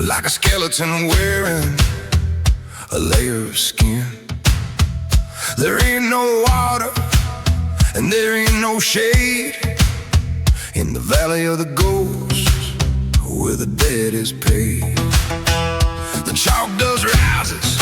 like a skeleton wearing a layer of skin. There ain't no water and there ain't no shade in the valley of the ghosts where the dead is paid. The chalk dust rises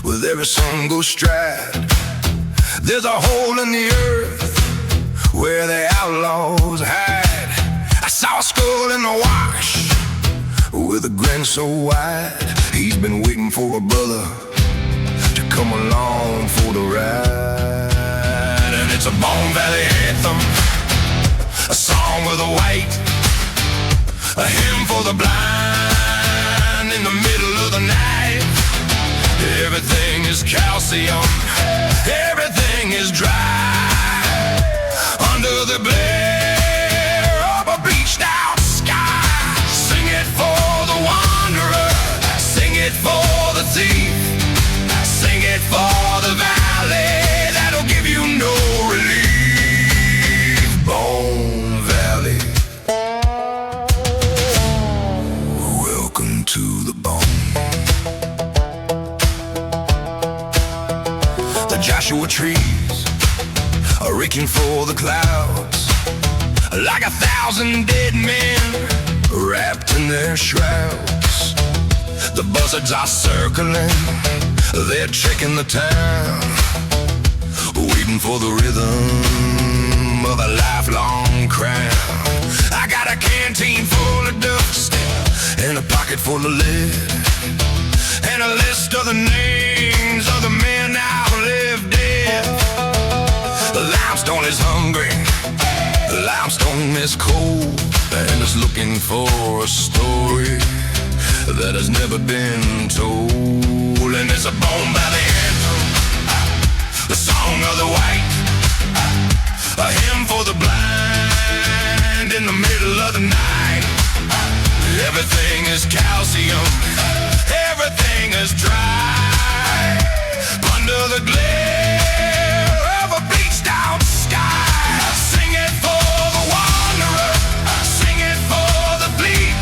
with every sun goes stride. There's a hole in the earth where the outlaws hide. I saw a skull in the wash with a grin so wide. He's been waiting for a brother to come along for the ride. And it's a Bone Valley anthem, a song with a white, a hymn for the blind in the middle of the night. Everything is calcium, everything is dry under the glare of a bleached out sky. Sing it for the wanderer, sing it for the thief, sing it for the valley that'll give you no relief. Bone Valley, welcome to the bone. The Joshua trees are reaching for the clouds like 1,000 dead men wrapped in their shrouds. The buzzards are circling, they're checking the town, waiting for the rhythm of a lifelong crown. I got a canteen full of dust and a pocket full of lead, and a list of the names of the men now live dead. The limestone is hungry, the limestone is cold, and it's looking for a story that has never been told. And it's a Bone Valley anthem, the song of the white, a hymn for the blind in the middle of the night. Everything is calcium, everything is dry under the glare of a bleached out sky. Sing it for the wanderer, sing it for the thief,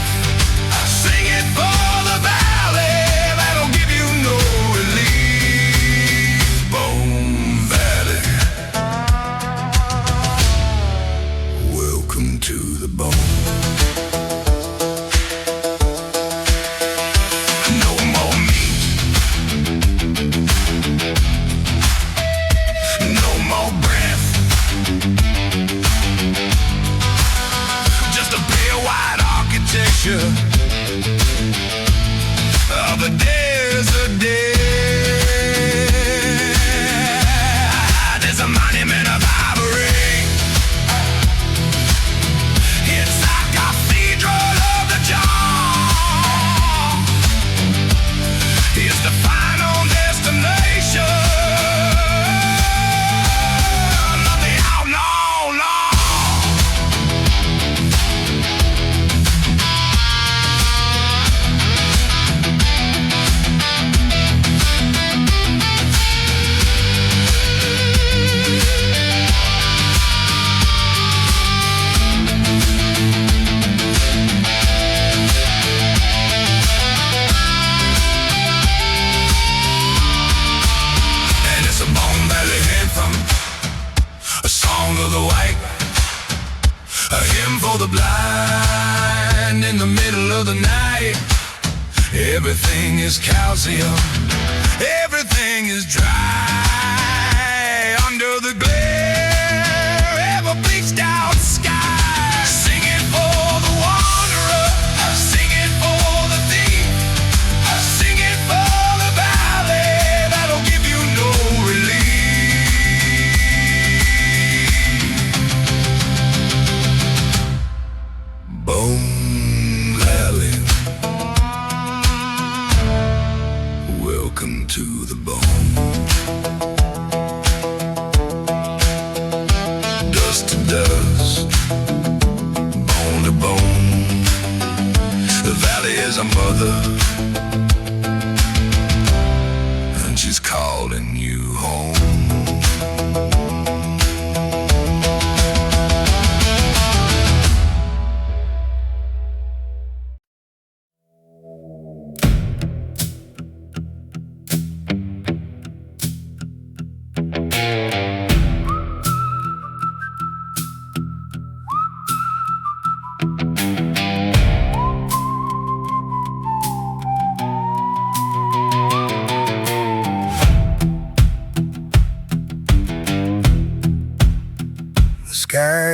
sing it for the valley that'll give you no relief. Bone Valley, welcome to the bone. Of a desert dead, there's a monument of ivory. It's a cathedral of the jaw. It's the final destination of the outlaw law. Of the white, a hymn for the blind in the middle of the night. Everything is calcium, everything is dry under the glare of a bleached out sky. Sing it for the wanderer, sing it for the thief, sing it for the valley that'll give you no relief. Bone Valley, welcome to the bone. Dust to dust, bone to bone. The valley is a mother, and she's calling you home.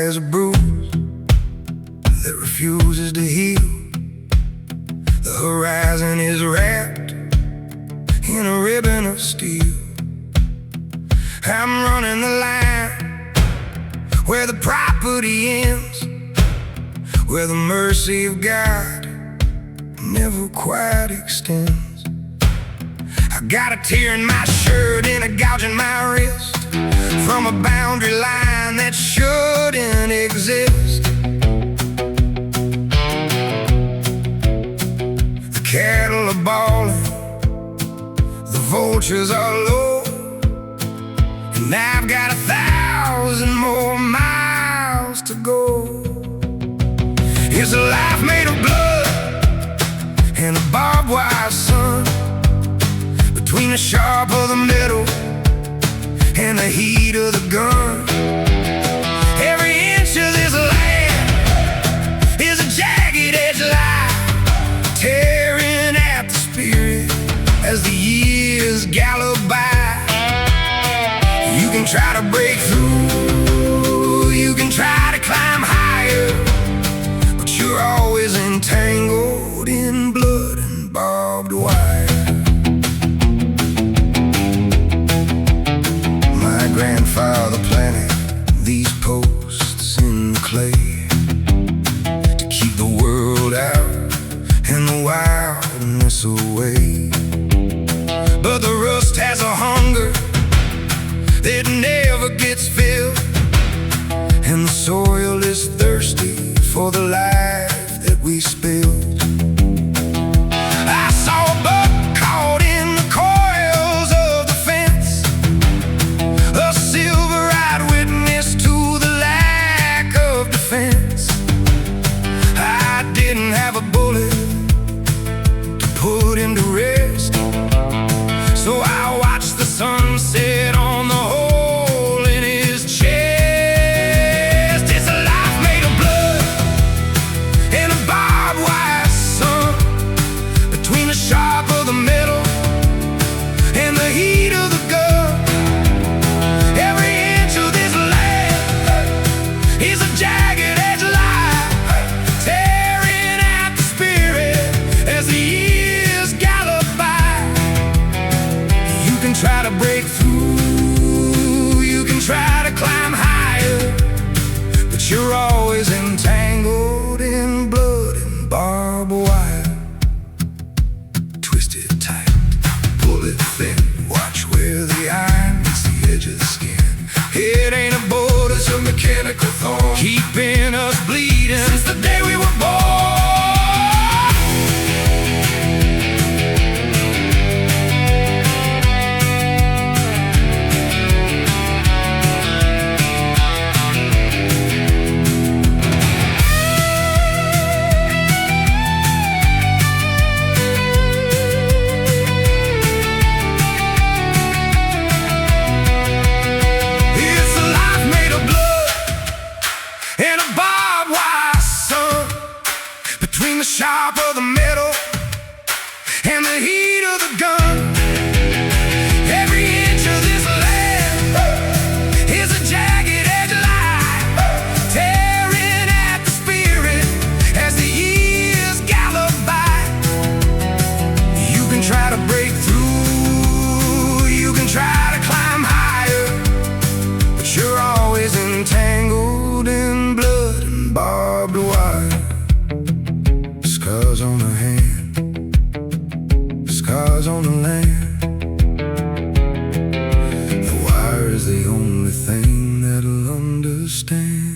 is a bruise that refuses to heal. The horizon is wrapped in a ribbon of steel. I'm running the line where the property ends, where the mercy of God never quite extends. I got a tear in my shirt and a gouge in my wrist from a boundary line that shouldn't exist. The cattle are bawling, the vultures are low, and I've got 1,000 more miles to go. It's a life made of blood and a barbed wire sun, between the sharp of the middle and the heat of the gun. Every inch of this land is a jagged edge line, tearing at the spirit as the years gallop by. You can try to break through, you can try to climb higher, but you're always entangled in blood and barbed wire. My grandfather planted these posts in the clay to keep the world out and the wildness away. But the rust has a hunger that never gets filled, and the soil is thirsty for the life that we spilled. I saw a buck caught in the coils of the fence, a silver-eyed witness to the lack of defense. I didn't have a bullet to put him to rest, so I watched the sunset on the hole in his chest. It's a life made of blood and a barbed wire sun, between the sharp of the metal and the heat of the gun. Every inch of this land is a jagged edge line, tearing at the spirit as the years gallop by. You can try to break through, you can try to climb higher, but you're always entangled in blood and barbed wire. Twisted tight, bullet thin, watch where the iron meets the edge of the skin. It ain't a bullet, it's a mechanical thorn, keeping us bleeding since the day we were born. It's a life made of blood and a barbed wire sun, between the sharp of the metal and the heat of the gun. Every inch of this land is a jagged edge line, tearing at the spirit as the years gallop by. You can try to break through, you can try to climb higher, but you're always entangled in blood and barbed wire. Scars on the hand, scars on the land. The wire is the only thing that'll understand.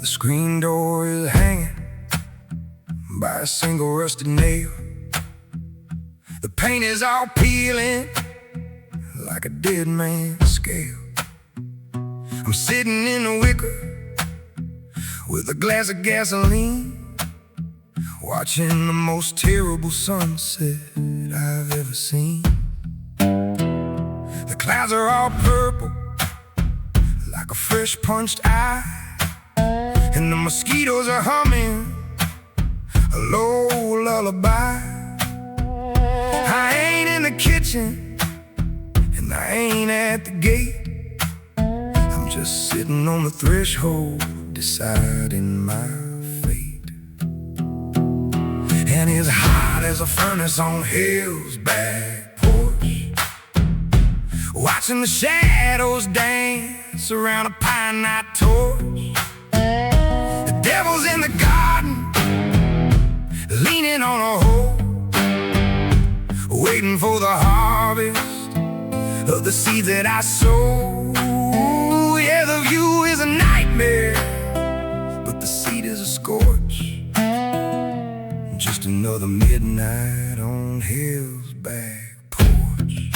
The screen door is hanging by a single rusted nail. The paint is all peeling like a dead man's scale. I'm sitting in the wicker with a glass of gasoline, watching the most terrible sunset I've ever seen. The clouds are all purple, like a fresh punched eye, and the mosquitoes are humming a low lullaby. I ain't in the kitchen, and I ain't at the gate. I'm just sitting on the threshold, deciding my fate. And it's hot as a furnace on hell's back porch, watching the shadows dance around a pine knot torch. The devil's in the garden, leaning on a hoe, waiting for the harvest of the seeds that I sow. Yeah, the view is a nightmare, but the seed is a scorch. Just another midnight on hell's back porch.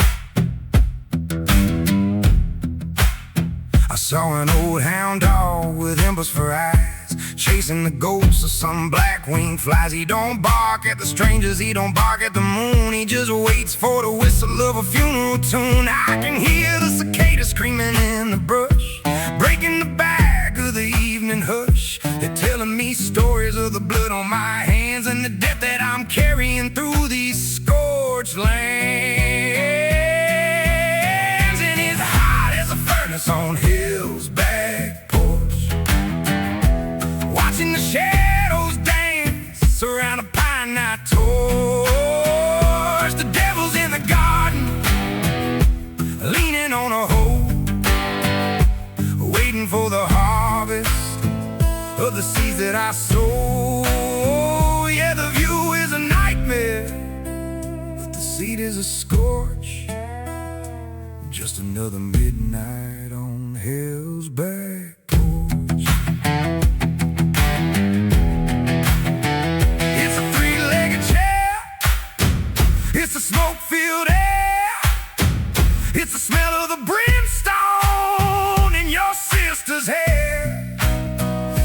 I saw an old hound dog with embers for eyes, chasing the ghosts of some black-winged flies. He don't bark at the strangers, he don't bark at the moon. He just waits for the whistle of a funeral tune. I can hear the cicadas screaming in the brush, breaking the back of the evening hush. They're telling me stories of the blood on my hands and the death that I'm carrying through these scorched lands. And it's hot as a furnace on hell's back porch, watching the shadows dance around a pine knot torch. The devil's in the garden, leaning on a hoe, waiting for the harvest of the seeds that I sow. Yeah, the view is a nightmare, but the seed is a scorch. Just another midnight on hell's back porch. It's a three-legged chair, it's the smoke-filled air, it's the smell of the brimstone in your sister's hair.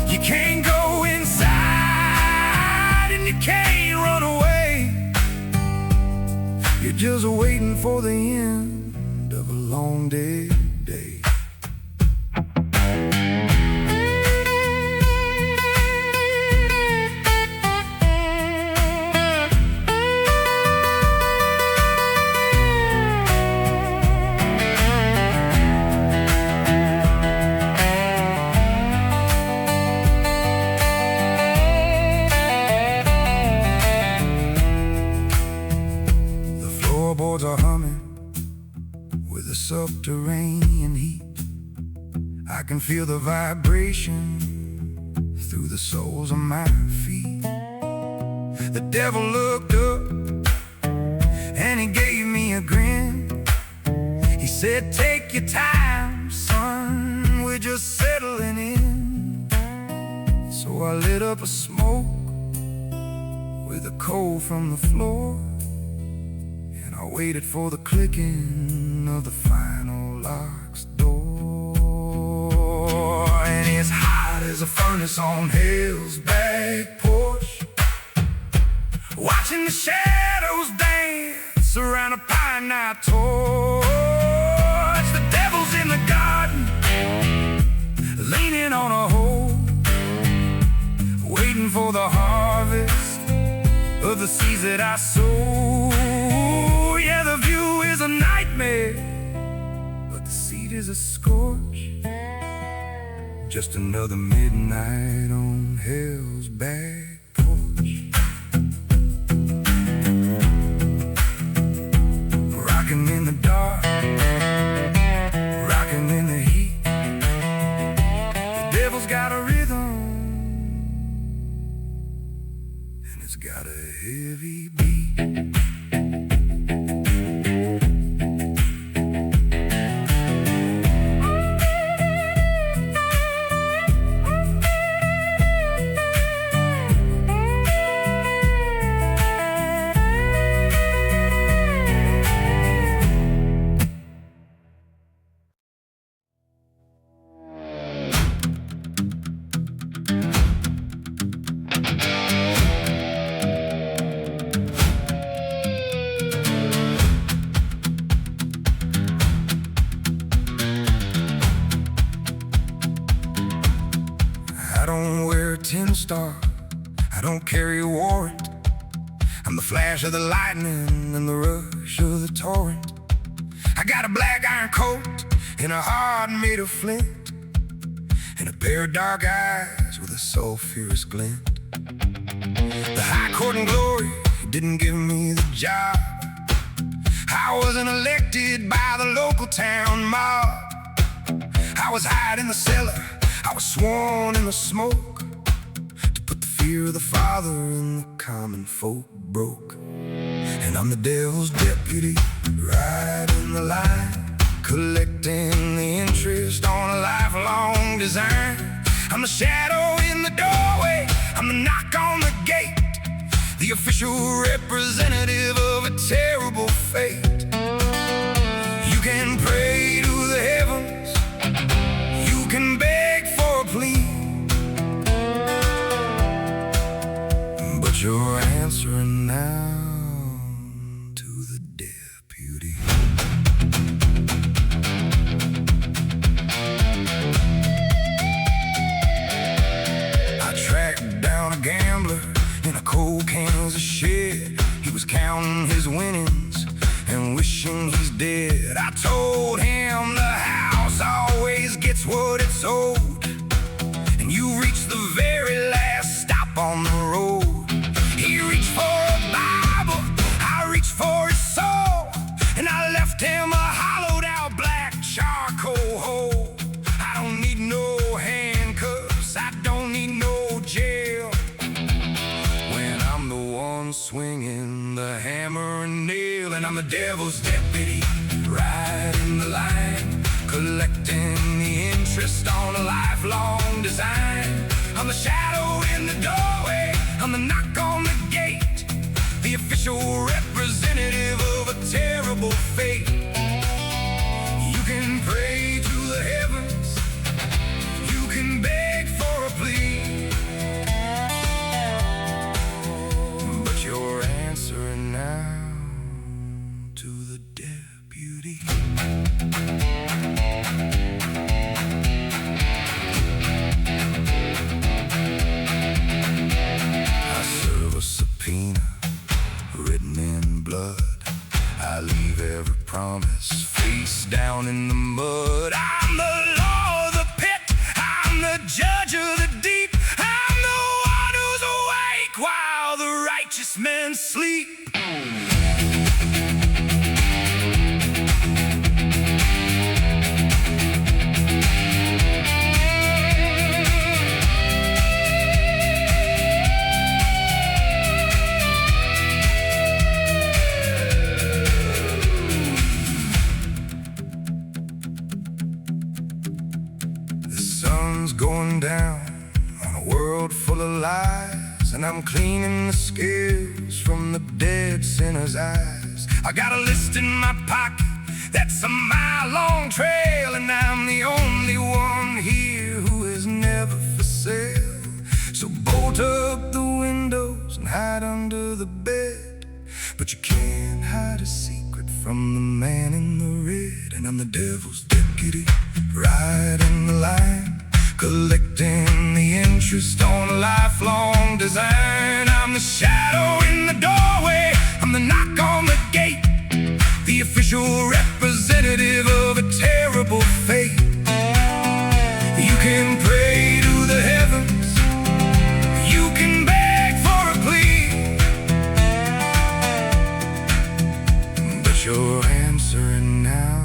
You can't go inside and you can't run away. You're just waiting for the end of a long day. Floorboards are humming with the subterranean heat. I can feel the vibration through the soles of my feet. The devil looked up and he gave me a grin. He said, "Take your time, son, we're just settling in." So I lit up a smoke with a coal from the floor, I waited for the clicking of the final lock's door. And it's hot as a furnace on hell's back porch, watching the shadows dance around a pine knot torch. The devil's in the garden, leaning on a hoe, waiting for the harvest of the seeds that I sow. Yeah, the view is a nightmare, but the seed is a scorch. Just another midnight on hell's back porch. Rocking in the dark, rocking in the heat. The devil's got a rhythm, and it's got a heavy beat. star, I don't carry a warrant. I'm the flash of the lightning and the rush of the torrent. I got a black iron coat and a heart made of flint, and a pair of dark eyes with a sulphurous glint. The high court and glory didn't give me the job. I wasn't elected by the local town mob. I was hired in the cellar, I was sworn in the smoke, to put the fear of the Father in the common folk broke. And I'm the devil's deputy, right in the line, collecting the interest on a lifelong design. I'm the shadow in the doorway, I'm the knock on the gate, the official representative of a terrible fate. You can pray to the heavens, you can beg for a plea, but you're answering now to the deputy. I tracked down a gambler in a cold Kansas shed. He was counting his winnings and wishing he's dead. I told him the house always gets what it's owed, and you reach the very last stop on the road. He reached for a Bible, I reached for his soul, and I left him a hollowed out black charcoal hole. I don't need no handcuffs, I don't need no jail, when I'm the one swinging the hammer and nail. And I'm the devil's deputy, right in the line, collecting the interest on a lifelong design. I'm the shadow in the doorway, I'm the knock on the gate, the official representative of a terrible fate. You can pray to the heavens, you can beg for a plea, but you're answering now to the deputy. I serve a subpoena written in blood. I leave every promise face down in the mud. I'm the law of the pit, I'm the judge of the deep, I'm the one who's awake while the righteous men sleep. Going down on a world full of lies, and I'm cleaning the scales from the dead sinner's eyes. I got a list in my pocket that's a mile-long trail, and I'm the only one here who is never for sale. So bolt up the windows and hide under the bed, but you can't hide a secret from the man in the red. And I'm the devil's deputy, right in the line, collecting the interest on a lifelong design. I'm the shadow in the doorway, I'm the knock on the gate, the official representative of a terrible fate. You can pray to the heavens, you can beg for a plea, but you're answering now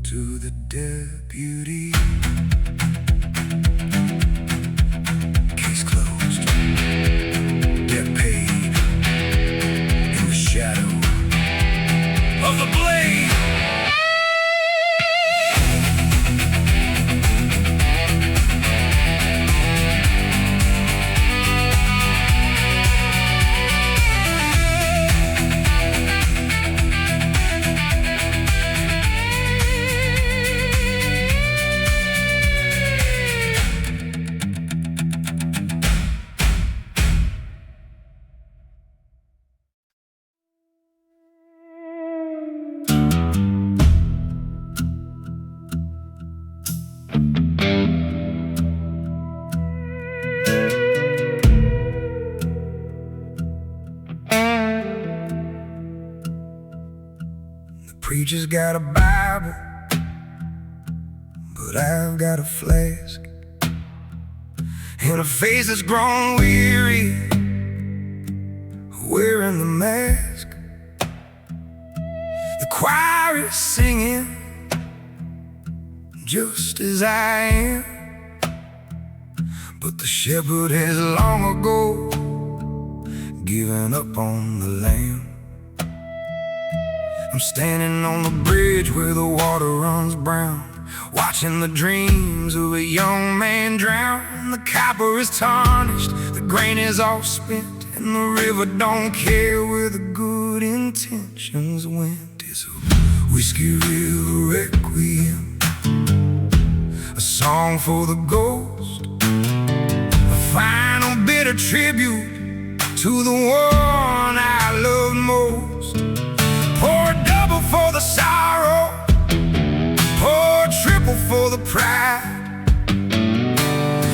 to the deputy. Case closed. Debt paid. In the shadow of the blade. preacher's got a Bible, but I've got a flask, and a face that's grown weary, wearing the mask. The choir is singing just as I am, but the shepherd has long ago given up on the lamb. I'm standing on the bridge where the water runs brown, watching the dreams of a young man drown. The copper is tarnished, the grain is all spent, and the river don't care where the good intentions went. It's a whiskey river requiem, a song for the ghost, a final bitter tribute to the one I loved most. Pour a double for the sorrow, pour a triple for the pride,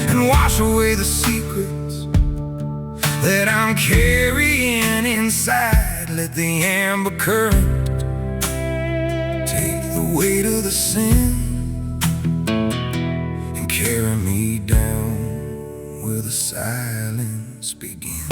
and wash away the secrets that I'm carrying inside. Let the amber current take the weight of the sin and carry me down where the silence begins.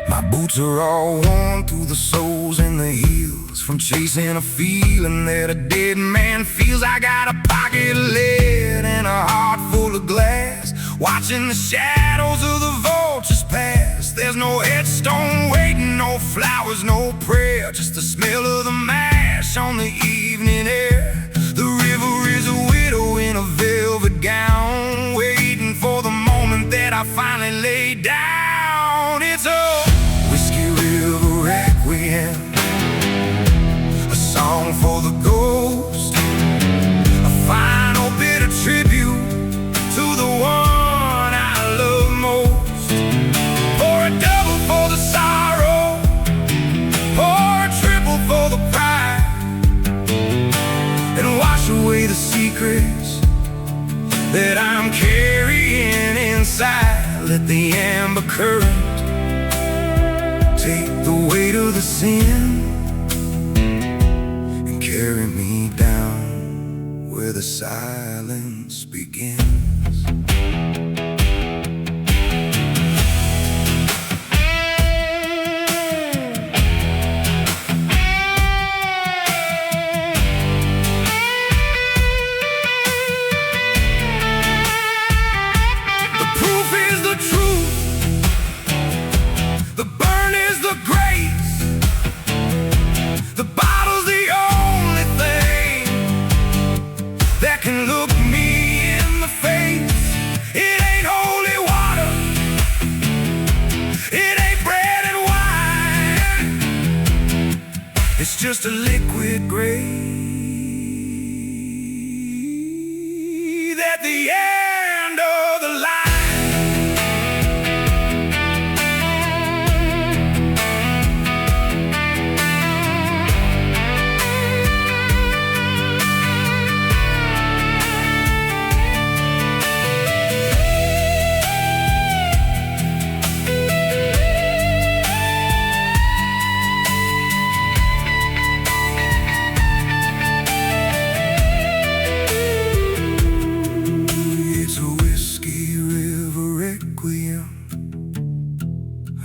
My boots are all worn through the soles and the heels, from chasing a feeling that a dead man feels. I got a pocket of lead and a heart full of glass, watching the shadows of the vultures pass. There's no headstone waiting, no flowers, no prayer, just the smell of the mash on the evening air. The river is a widow in a velvet gown, waiting for the moment that I finally lay down. It's a whiskey river requiem, a song for the ghost, a final bitter tribute to the one I love most. Pour a double for the sorrow, pour a triple for the pride, and wash away the secrets that I'm carrying inside. Let the amber current take the weight of the sin and carry me down where the silence begins. The proof is the truth, the burn is the grace, the bottle's the only thing that can look me in the face. It ain't holy water, it ain't bread and wine, it's just a liquid grave at the end of the line.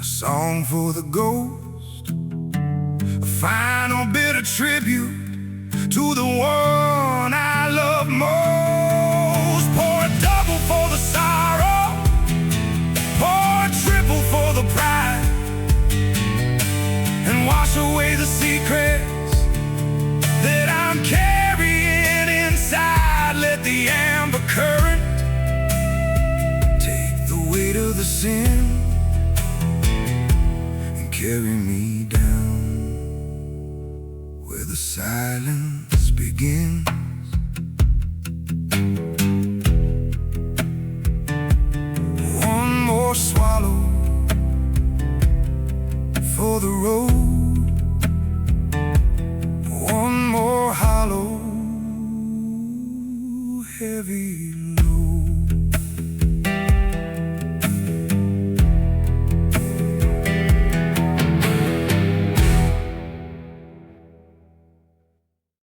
A song for the ghost, a final bitter tribute to the one I love most. Pour a double for the sorrow, pour a triple for the pride, and wash away the secrets that I'm carrying inside. Let the amber current take the weight of the sin and carry me down where the silence begins. One more swallow for the road, one more hollow, heavy load.